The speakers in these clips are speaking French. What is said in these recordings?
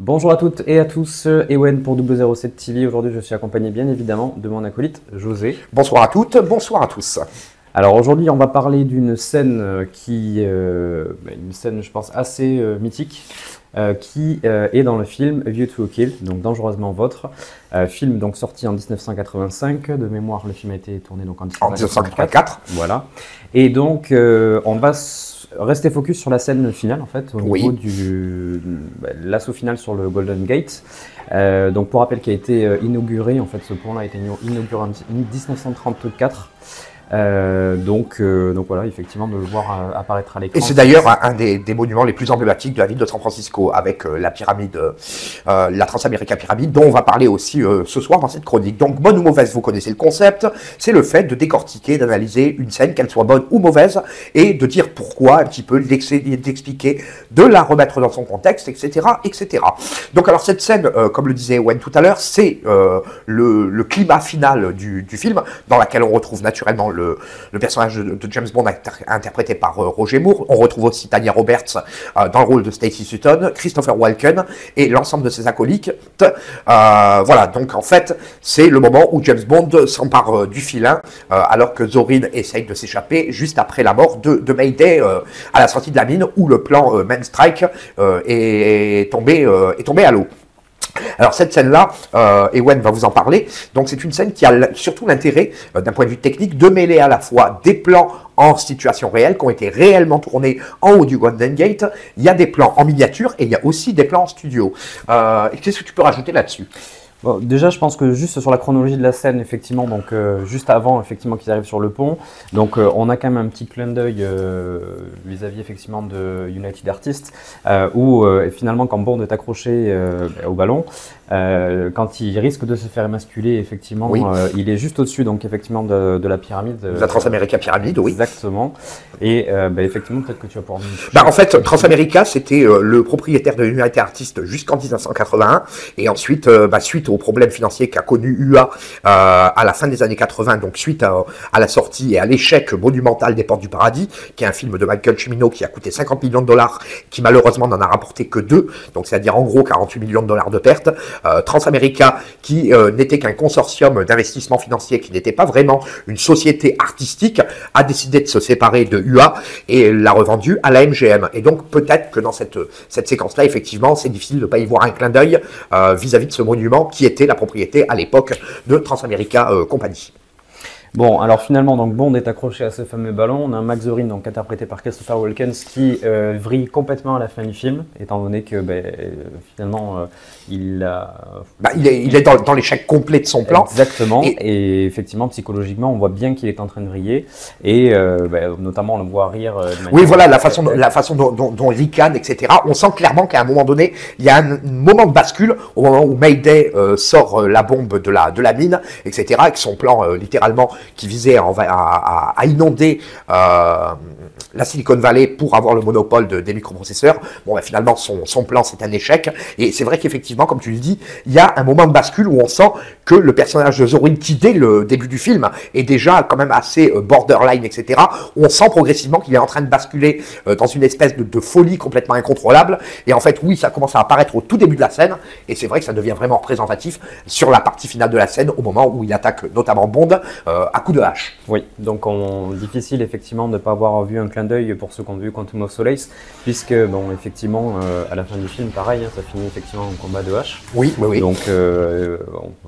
Bonjour à toutes et à tous, Ewen pour 007 TV. Aujourd'hui, je suis accompagné bien évidemment de mon acolyte José. Bonsoir à toutes, bonsoir à tous. Alors aujourd'hui, on va parler d'une scène une scène, je pense, assez mythique, qui est dans le film A View to a Kill, donc Dangereusement Vôtre, film donc sorti en 1985. De mémoire, le film a été tourné donc en 1984. Voilà. Et donc, on va rester focus sur la scène finale en fait, au niveau du l'assaut final sur le Golden Gate. Donc pour rappel, qui a été inauguré, en fait, ce pont-là a été inauguré en 1934. Donc voilà, effectivement, de le voir apparaître à l'écran. Et c'est d'ailleurs un des monuments les plus emblématiques de la ville de San Francisco, avec la pyramide, la Transamerica Pyramide, dont on va parler aussi ce soir dans cette chronique. Donc, bonne ou mauvaise, vous connaissez le concept, c'est le fait de décortiquer, d'analyser une scène, qu'elle soit bonne ou mauvaise, et de dire pourquoi, un petit peu, d'expliquer, de la remettre dans son contexte, etc., etc. Donc, alors, cette scène, comme le disait Ewen tout à l'heure, c'est le climat final du film, dans lequel on retrouve naturellement le personnage de James Bond interprété par Roger Moore. On retrouve aussi Tanya Roberts dans le rôle de Stacy Sutton, Christopher Walken et l'ensemble de ses acolytes. Voilà, donc en fait, c'est le moment où James Bond s'empare du filin alors que Zorin essaye de s'échapper juste après la mort de Mayday à la sortie de la mine, où le plan Main Strike est tombé à l'eau. Alors cette scène-là, Ewen va vous en parler, donc c'est une scène qui a surtout l'intérêt, d'un point de vue technique, de mêler à la fois des plans en situation réelle, qui ont été réellement tournés en haut du Golden Gate, il y a des plans en miniature et il y a aussi des plans en studio. Qu'est-ce que tu peux rajouter là-dessus ? Bon, déjà, je pense que juste sur la chronologie de la scène, effectivement, donc juste avant effectivement qu'ils arrivent sur le pont, donc on a quand même un petit clin d'œil vis-à-vis effectivement de United Artists, où finalement quand Bond est accroché au ballon, quand il risque de se faire émasculer, effectivement, il est juste au-dessus donc effectivement de la pyramide. La Transamerica Pyramide, oui. Exactement. Et effectivement, peut-être que tu vas pouvoir. En fait, Transamerica, c'était le propriétaire de United Artists jusqu'en 1981, et ensuite, suite aux problèmes financiers qu'a connu UA à la fin des années 80, donc suite à la sortie et à l'échec monumental des Portes du Paradis, qui est un film de Michael Cimino qui a coûté 50 millions de dollars, qui malheureusement n'en a rapporté que 2, donc c'est-à-dire en gros 48 millions de dollars de pertes. Transamerica, qui n'était qu'un consortium d'investissement financier, qui n'était pas vraiment une société artistique, a décidé de se séparer de UA et l'a revendu à la MGM. Et donc peut-être que dans cette séquence-là, effectivement, c'est difficile de ne pas y voir un clin d'œil vis-à-vis de ce monument qui était la propriété à l'époque de Transamerica Company. Bon, alors finalement, donc Bond est accroché à ce fameux ballon. On a un Max Zorin, donc interprété par Christopher Walken, qui vrille complètement à la fin du film, étant donné que finalement il est dans l'échec complet de son plan. Exactement. Et effectivement, psychologiquement, on voit bien qu'il est en train de vriller, et notamment on le voit rire. Oui, voilà, la façon dont il ricane, etc. On sent clairement qu'à un moment donné, il y a un moment de bascule au moment où Mayday sort la bombe de la mine, etc. Avec son plan littéralement qui visait à inonder la Silicon Valley pour avoir le monopole des microprocesseurs. Bon, finalement, son plan, c'est un échec. Et c'est vrai qu'effectivement, comme tu le dis, il y a un moment de bascule où on sent que le personnage de Zorin, qui dès le début du film est déjà quand même assez borderline, etc., on sent progressivement qu'il est en train de basculer dans une espèce de folie complètement incontrôlable. Et en fait, oui, ça commence à apparaître au tout début de la scène. Et c'est vrai que ça devient vraiment représentatif sur la partie finale de la scène, au moment où il attaque notamment Bond à coups de hache. Oui, donc difficile effectivement de ne pas avoir vu un clin d'œil pour ceux qui ont vu Quantum of Solace, puisque bon, effectivement, à la fin du film, pareil, ça finit effectivement en combat de hache. Oui. Donc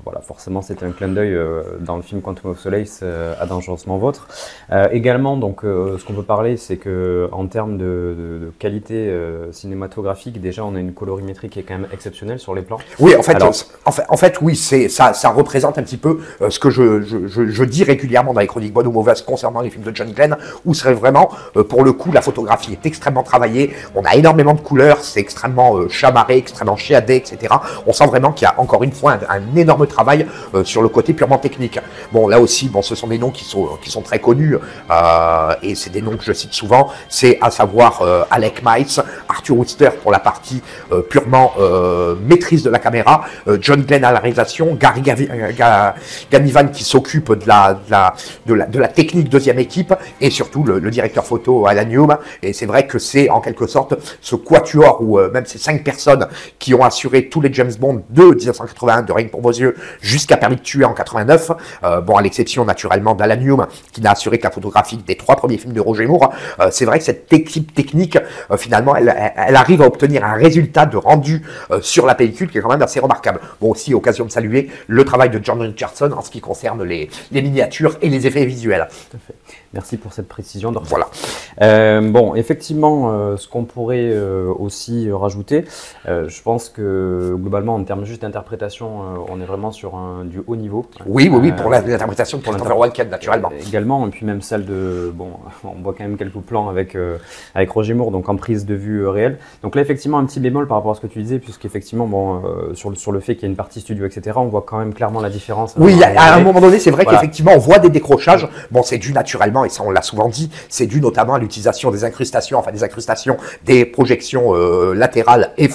voilà, forcément, c'était un clin d'œil dans le film Quantum of Solace à Dangereusement Vôtre. Également, donc, ce qu'on peut parler, c'est que en termes de qualité cinématographique, déjà, on a une colorimétrie qui est quand même exceptionnelle sur les plans. Oui, en fait, oui, ça représente un petit peu ce que je dis régulièrement dans les chroniques bonnes ou mauvaises concernant les films de John Glenn, où serait vraiment, pour le coup, la photographie est extrêmement travaillée, on a énormément de couleurs, c'est extrêmement chamarré, extrêmement chiadé, etc. On sent vraiment qu'il y a encore une fois un énorme travail sur le côté purement technique. Bon, là aussi, ce sont des noms qui sont très connus, et c'est des noms que je cite souvent, c'est à savoir Alec Miles, Arthur Wooster pour la partie purement maîtrise de la caméra, John Glenn à la réalisation, Gary Ganivan qui s'occupe de la technique deuxième équipe, et surtout le directeur photo Alan Hume Et c'est vrai que c'est en quelque sorte ce quatuor ou même ces 5 personnes qui ont assuré tous les James Bond de 1981, de Rien que pour vos yeux, jusqu'à Permis de tuer en 89. Bon, à l'exception naturellement d'Alan Hume, qui n'a assuré que la photographie des 3 premiers films de Roger Moore. C'est vrai que cette équipe technique, finalement, elle arrive à obtenir un résultat de rendu sur la pellicule qui est quand même assez remarquable. Bon, aussi, occasion de saluer le travail de John Richardson en ce qui concerne les miniatures et les effets visuels. Tout à fait. Merci pour cette précision. Voilà. Bon, effectivement, ce qu'on pourrait aussi rajouter, je pense que globalement, en termes juste d'interprétation, on est vraiment sur du haut niveau. Oui, pour l'interprétation de Christopher Walken, naturellement. Également, et puis même celle de... Bon, on voit quand même quelques plans avec Roger Moore, donc en prise de vue réelle. Donc là, effectivement, un petit bémol par rapport à ce que tu disais, puisqu'effectivement, bon, sur le fait qu'il y ait une partie studio, etc., on voit quand même clairement la différence. Oui, à un moment donné, c'est vrai qu'effectivement, on voit des décrochages. Bon, c'est dû naturellement, et ça on l'a souvent dit, c'est dû notamment à l'utilisation des incrustations, des projections latérales et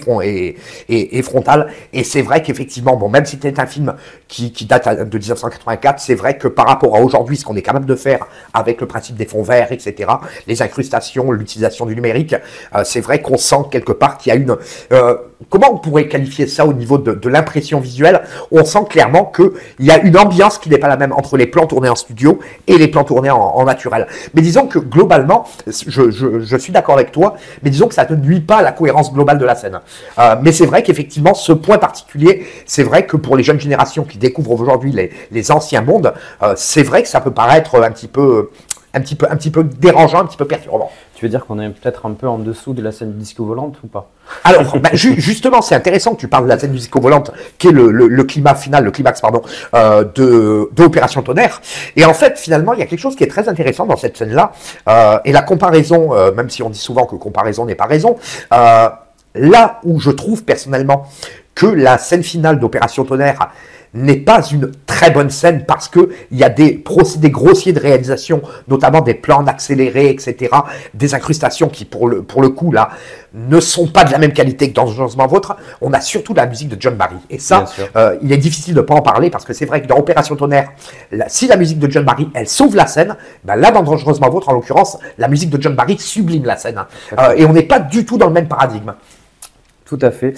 frontales. Et c'est vrai qu'effectivement, bon, même si c'était un film qui date de 1984, c'est vrai que par rapport à aujourd'hui, ce qu'on est capable de faire avec le principe des fonds verts, etc., les incrustations, l'utilisation du numérique, c'est vrai qu'on sent quelque part qu'il y a une... comment on pourrait qualifier ça au niveau de l'impression visuelle? On sent clairement qu'il y a une ambiance qui n'est pas la même entre les plans tournés en studio et les plans tournés en naturel. Mais disons que globalement, je suis d'accord avec toi, mais disons que ça ne nuit pas à la cohérence globale de la scène. Mais c'est vrai qu'effectivement, ce point particulier, c'est vrai que pour les jeunes générations qui découvrent aujourd'hui les anciens mondes, c'est vrai que ça peut paraître un petit peu dérangeant, un petit peu perturbant. Tu veux dire qu'on est peut-être un peu en dessous de la scène disco volante ou pas? Alors, justement, c'est intéressant que tu parles de la scène disco volante, qui est le climax, pardon, de Opération Tonnerre. Et en fait, finalement, il y a quelque chose qui est très intéressant dans cette scène-là. Et la comparaison, même si on dit souvent que comparaison n'est pas raison, là où je trouve personnellement que la scène finale d'Opération Tonnerre n'est pas une très bonne scène parce que il y a des procédés grossiers de réalisation, notamment des plans accélérés, etc., des incrustations qui, pour le coup, là, ne sont pas de la même qualité que Dangereusement Vôtre. On a surtout la musique de John Barry. Et ça, il est difficile de ne pas en parler parce que c'est vrai que dans Opération Tonnerre, si la musique de John Barry, elle sauve la scène, ben là, dans Dangereusement Vôtre, en l'occurrence, la musique de John Barry sublime la scène. Et on n'est pas du tout dans le même paradigme. Tout à fait.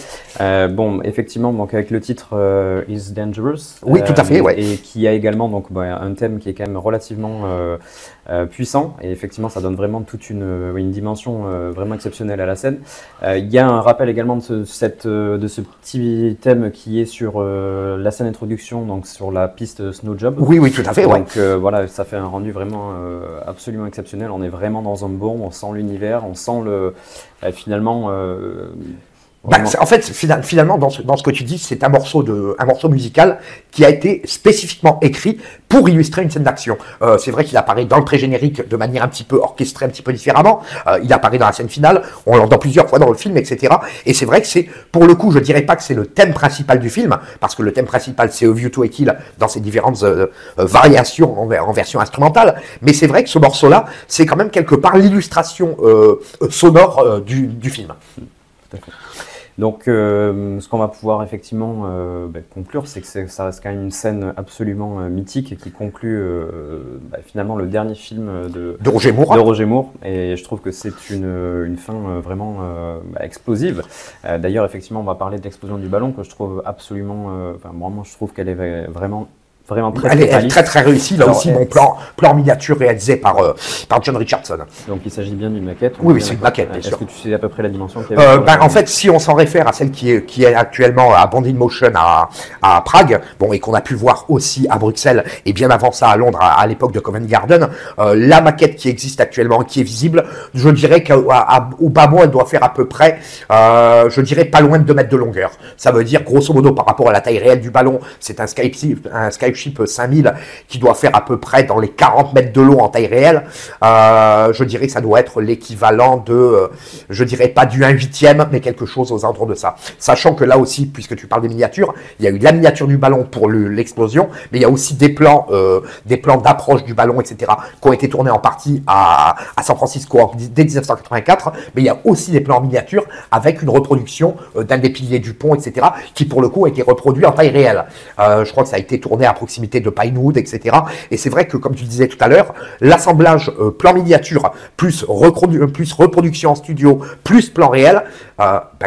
Bon, effectivement, donc avec le titre Is Dangerous. Oui, tout à fait, ouais. Et qui a également donc un thème qui est quand même relativement puissant. Et effectivement, ça donne vraiment toute une dimension vraiment exceptionnelle à la scène. Il y a un rappel également de ce petit thème qui est sur la scène d'introduction, donc sur la piste Snow Job. Oui, tout à fait. Donc voilà, ça fait un rendu vraiment absolument exceptionnel. On est vraiment dans un bon, on sent l'univers, on sent finalement. En fait, finalement, dans ce que tu dis, c'est un morceau musical qui a été spécifiquement écrit pour illustrer une scène d'action. C'est vrai qu'il apparaît dans le pré-générique de manière un petit peu orchestrée, un petit peu différemment. Il apparaît dans la scène finale, on l'entend plusieurs fois dans le film, etc. Et c'est vrai que c'est, pour le coup, je dirais pas que c'est le thème principal du film, parce que le thème principal, c'est A View to a Kill dans ses différentes variations en version instrumentale. Mais c'est vrai que ce morceau-là, c'est quand même quelque part l'illustration sonore du film. Tout à fait. Donc, ce qu'on va pouvoir effectivement conclure, c'est que ça reste quand même une scène absolument mythique qui conclut finalement le dernier film de Roger Moore. De Roger Moore. Et je trouve que c'est une fin vraiment explosive. D'ailleurs, effectivement, on va parler de l'explosion du ballon que je trouve absolument... moi, je trouve qu'elle est vraiment très elle est très réussie. Là aussi, mon plan miniature réalisé par John Richardson. Donc il s'agit bien d'une maquette. Oui, c'est une maquette, bien sûr. Est-ce que tu sais à peu près la dimension qu'il y avait en fait, si on s'en réfère à celle qui est actuellement à Bandit Motion à Prague, bon, et qu'on a pu voir aussi à Bruxelles, et bien avant ça à Londres, à l'époque de Covent Garden, la maquette qui existe actuellement, qui est visible, je dirais qu'au bas mot, elle doit faire à peu près, je dirais pas loin de 2 mètres de longueur. Ça veut dire, grosso modo, par rapport à la taille réelle du ballon, c'est un Skyship 5000 qui doit faire à peu près dans les 40 mètres de long en taille réelle. Je dirais que ça doit être l'équivalent de, je dirais pas du 1/8, mais quelque chose aux alentours de ça. Sachant que là aussi, puisque tu parles des miniatures, il y a eu la miniature du ballon pour l'explosion, mais il y a aussi des plans d'approche du ballon, etc., qui ont été tournés en partie à San Francisco dès 1984, mais il y a aussi des plans en miniature avec une reproduction d'un des piliers du pont, etc., qui pour le coup a été reproduit en taille réelle. Je crois que ça a été tourné à proximité de Pinewood, etc. Et c'est vrai que, comme tu disais tout à l'heure, l'assemblage plan miniature plus reproduction en studio plus plan réel,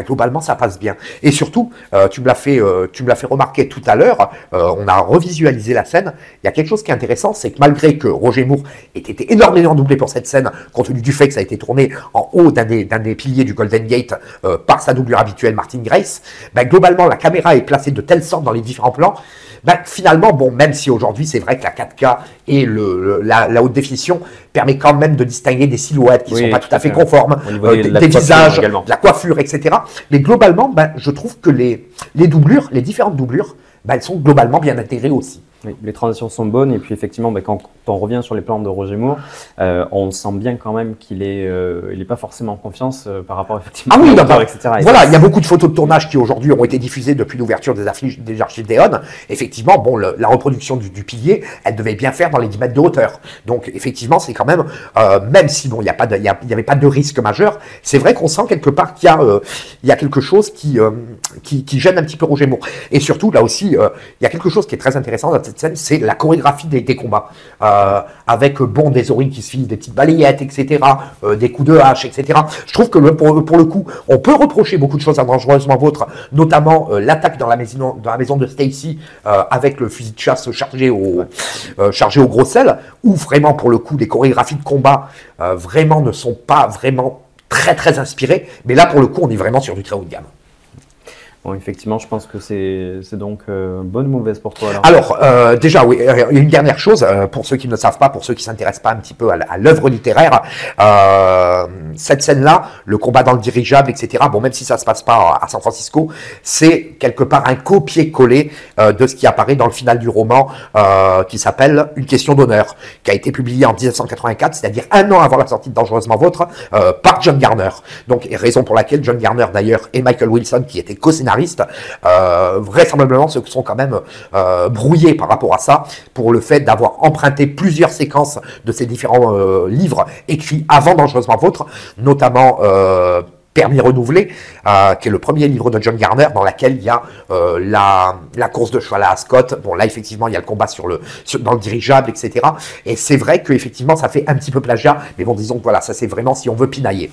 globalement ça passe bien. Et surtout, tu me l'as fait remarquer tout à l'heure, on a revisualisé la scène. Il y a quelque chose qui est intéressant, c'est que malgré que Roger Moore ait été énormément doublé pour cette scène, compte tenu du fait que ça a été tourné en haut d'un des piliers du Golden Gate par sa doublure habituelle Martin Grace, globalement la caméra est placée de telle sorte dans les différents plans, finalement, bon, même si aujourd'hui c'est vrai que la 4K et la haute définition permet quand même de distinguer des silhouettes qui ne sont pas tout à fait conformes, des visages, de la coiffure, etc. Mais globalement, je trouve que les différentes doublures, elles sont globalement bien intégrées aussi. Oui, les transitions sont bonnes et puis effectivement, quand on revient sur les plans de Roger Moore, on sent bien quand même qu'il est pas forcément en confiance par rapport effectivement à l'auteur, etc. Voilà, il y a beaucoup de photos de tournage qui aujourd'hui ont été diffusées depuis l'ouverture des archives d'Eon. Effectivement, bon, la reproduction du pilier, elle devait bien faire dans les 10 mètres de hauteur. Donc effectivement, c'est quand même, même si bon, il n'y avait pas de risque majeur, c'est vrai qu'on sent quelque part qu'il y a quelque chose qui gêne un petit peu Roger Moore. Et surtout, là aussi, il y a quelque chose qui est très intéressant dans cette scène, c'est la chorégraphie des combats. Avec des oreilles qui se filent, des petites balayettes, etc., des coups de hache, etc. Je trouve que pour le coup, on peut reprocher beaucoup de choses à Dangereusement Vôtre, notamment l'attaque dans la maison de Stacy avec le fusil de chasse chargé au gros sel, où vraiment, pour le coup, les chorégraphies de combat vraiment ne sont pas vraiment très très inspirées, mais là, pour le coup, on est vraiment sur du très haut de gamme. Bon, effectivement, je pense que c'est donc bonne ou mauvaise pour toi alors. Déjà, oui, il y a une dernière chose, pour ceux qui ne le savent pas, pour ceux qui ne s'intéressent pas un petit peu à l'œuvre littéraire, cette scène-là, le combat dans le dirigeable, etc., bon, même si ça ne se passe pas à San Francisco, c'est quelque part un copier-coller de ce qui apparaît dans le final du roman qui s'appelle Une question d'honneur, qui a été publié en 1984, c'est-à-dire un an avant la sortie de Dangereusement Vôtre, par John Garner. Donc, raison pour laquelle John Garner, d'ailleurs, et Michael Wilson, qui étaient co-scénaristes, vraisemblablement se sont quand même brouillés par rapport à ça, pour le fait d'avoir emprunté plusieurs séquences de ces différents livres écrits avant Dangereusement Vôtre, notamment Permis renouvelé, qui est le premier livre de John Garner, dans laquelle il y a la course de cheval à Ascot. Bon, là, effectivement, il y a le combat dans le dirigeable, etc. Et c'est vrai qu'effectivement, ça fait un petit peu plagiat, mais bon, disons que voilà, ça c'est vraiment si on veut pinailler.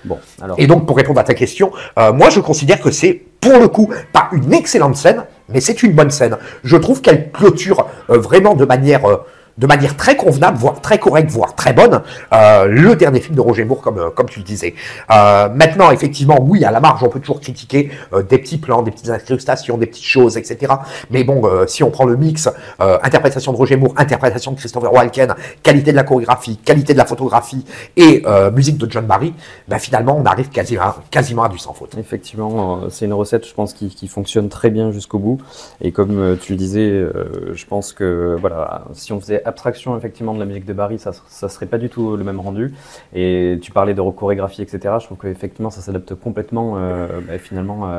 Bon, alors... Et donc, pour répondre à ta question, moi, je considère que c'est, pour le coup, pas une excellente scène, mais c'est une bonne scène. Je trouve qu'elle clôture vraiment de manière très convenable, voire très correcte, voire très bonne, le dernier film de Roger Moore, comme tu le disais. Maintenant, effectivement, oui, à la marge, on peut toujours critiquer des petits plans, des petites incrustations, des petites choses, etc. Mais bon, si on prend le mix, interprétation de Roger Moore, interprétation de Christopher Walken, qualité de la chorégraphie, qualité de la photographie et musique de John Barry, finalement, on arrive quasiment à du sans faute. Effectivement, c'est une recette, je pense, qui fonctionne très bien jusqu'au bout. Et comme tu le disais, je pense que, voilà, si on faisait abstraction effectivement de la musique de Barry, ça serait pas du tout le même rendu. Et tu parlais de chorégraphie, etc. Je trouve qu'effectivement ça s'adapte complètement finalement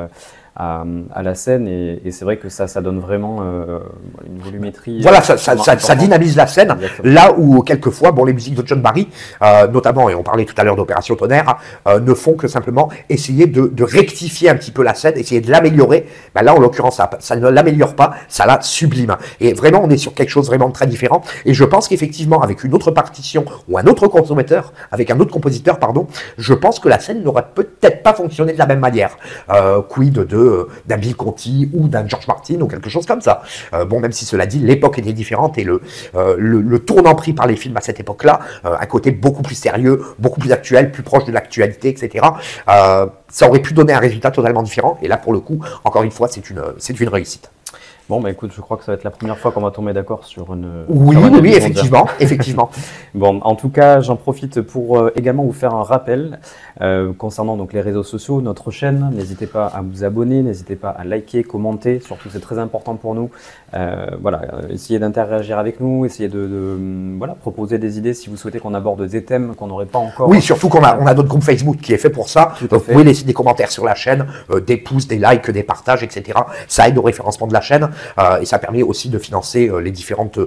à la scène et c'est vrai que ça donne vraiment une volumétrie. Voilà, ça dynamise la scène. Exactement. Là où quelquefois, bon, les musiques de John Barry, notamment, et on parlait tout à l'heure d'Opération Tonnerre, ne font que simplement essayer de rectifier un petit peu la scène, essayer de l'améliorer. Là, en l'occurrence, ça ne l'améliore pas, ça la sublime. Et vraiment, on est sur quelque chose vraiment de très différent. Et je pense qu'effectivement, avec une autre partition ou un autre consommateur, avec un autre compositeur, pardon, je pense que la scène n'aurait peut-être pas fonctionné de la même manière. Quid d'un Bill Conti ou d'un George Martin ou quelque chose comme ça. Bon, même si cela dit, l'époque était différente et le tournant pris par les films à cette époque-là, un côté beaucoup plus sérieux, beaucoup plus actuel, plus proche de l'actualité, etc. Ça aurait pu donner un résultat totalement différent. Et là, pour le coup, encore une fois, c'est une réussite. Bon, écoute, je crois que ça va être la première fois qu'on va tomber d'accord sur une... Oui, effectivement. Bon, en tout cas, j'en profite pour également vous faire un rappel concernant donc les réseaux sociaux, notre chaîne. N'hésitez pas à vous abonner, n'hésitez pas à liker, commenter. Surtout, c'est très important pour nous. Essayez d'interagir avec nous, essayez de proposer des idées si vous souhaitez qu'on aborde des thèmes qu'on n'aurait pas encore. Oui, surtout qu'on a notre groupe Facebook qui est fait pour ça. Vous pouvez laisser des commentaires sur la chaîne, des pouces, des likes, des partages, etc. Ça aide au référencement de la chaîne. et ça permet aussi de financer les différentes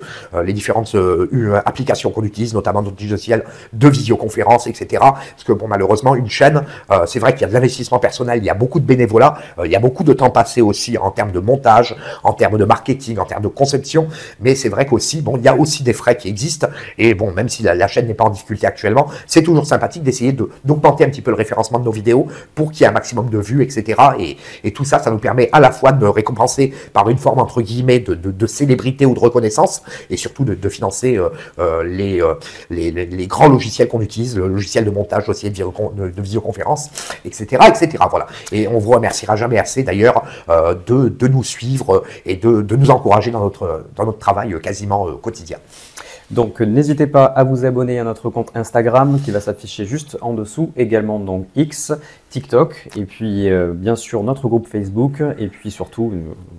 applications qu'on utilise, notamment notre logiciel de visioconférence, etc. Parce que bon, malheureusement, une chaîne, c'est vrai qu'il y a de l'investissement personnel, il y a beaucoup de bénévolat, il y a beaucoup de temps passé aussi en termes de montage, en termes de marketing, en termes de conception, mais c'est vrai qu'aussi, bon, il y a aussi des frais qui existent, et bon, même si la chaîne n'est pas en difficulté actuellement, c'est toujours sympathique d'essayer d'augmenter un petit peu le référencement de nos vidéos pour qu'il y ait un maximum de vues, etc. Et tout ça, ça nous permet à la fois de récompenser par une forme, entre guillemets, de célébrité ou de reconnaissance, et surtout de financer les grands logiciels qu'on utilise, le logiciel de montage, logiciel de visioconférence, etc., etc. Voilà. Et on vous remerciera jamais assez, d'ailleurs, de nous suivre et de nous encourager dans notre travail quasiment quotidien. Donc n'hésitez pas à vous abonner à notre compte Instagram qui va s'afficher juste en dessous, également donc X, TikTok, et puis bien sûr notre groupe Facebook, et puis surtout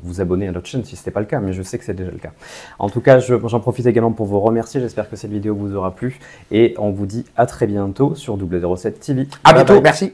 vous abonner à notre chaîne si ce n'était pas le cas, mais je sais que c'est déjà le cas. En tout cas, j'en profite également pour vous remercier, j'espère que cette vidéo vous aura plu, et on vous dit à très bientôt sur 007 TV. À bientôt, merci.